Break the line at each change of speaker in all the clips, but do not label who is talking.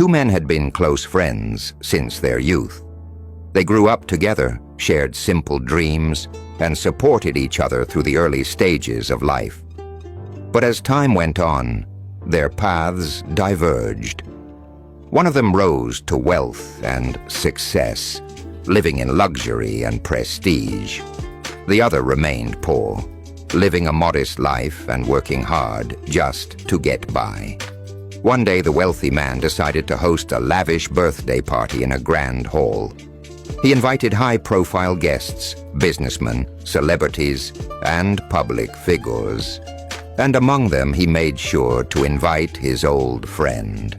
Two men had been close friends since their youth. They grew up together, shared simple dreams, and supported each other through the early stages of life. But as time went on, their paths diverged. One of them rose to wealth and success, living in luxury and prestige. The other remained poor, living a modest life and working hard just to get by. One day, the wealthy man decided to host a lavish birthday party in a grand hall. He invited high-profile guests, businessmen, celebrities, and public figures. And among them, he made sure to invite his old friend.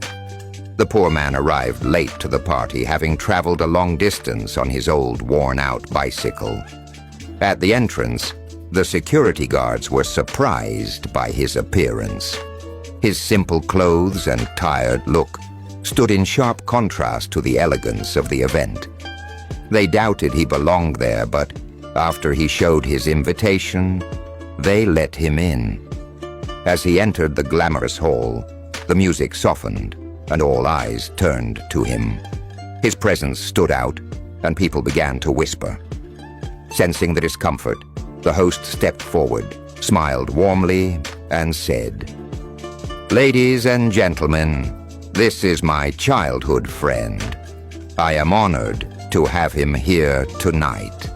The poor man arrived late to the party, having traveled a long distance on his old, worn-out bicycle. At the entrance, the security guards were surprised by his appearance. His simple clothes and tired look stood in sharp contrast to the elegance of the event. They doubted he belonged there, but after he showed his invitation, they let him in. As he entered the glamorous hall, the music softened and all eyes turned to him. His presence stood out, and people began to whisper. Sensing the discomfort, the host stepped forward, smiled warmly, and said, "Ladies and gentlemen, this is my childhood friend. I am honored to have him here tonight."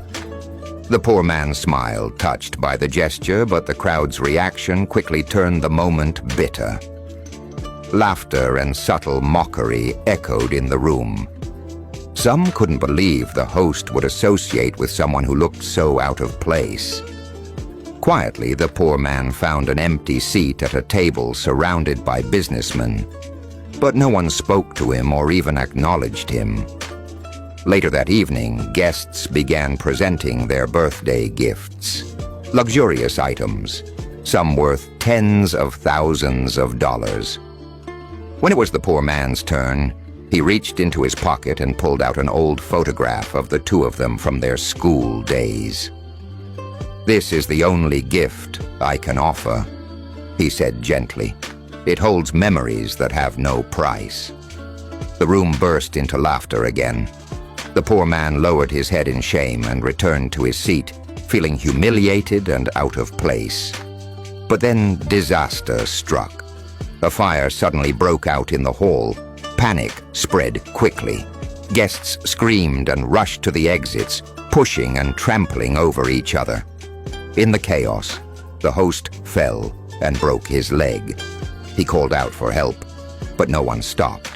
The poor man smiled, touched by the gesture, but the crowd's reaction quickly turned the moment bitter. Laughter and subtle mockery echoed in the room. Some couldn't believe the host would associate with someone who looked so out of place. Quietly, the poor man found an empty seat at a table surrounded by businessmen, but no one spoke to him or even acknowledged him. Later that evening, guests began presenting their birthday gifts. Luxurious items, some worth tens of thousands of dollars. When it was the poor man's turn, he reached into his pocket and pulled out an old photograph of the two of them from their school days. "This is the only gift I can offer," he said gently. "It holds memories that have no price." The room burst into laughter again. The poor man lowered his head in shame and returned to his seat, feeling humiliated and out of place. But then disaster struck. A fire suddenly broke out in the hall. Panic spread quickly. Guests screamed and rushed to the exits, pushing and trampling over each other. In the chaos, the host fell and broke his leg. He called out for help, but no one stopped.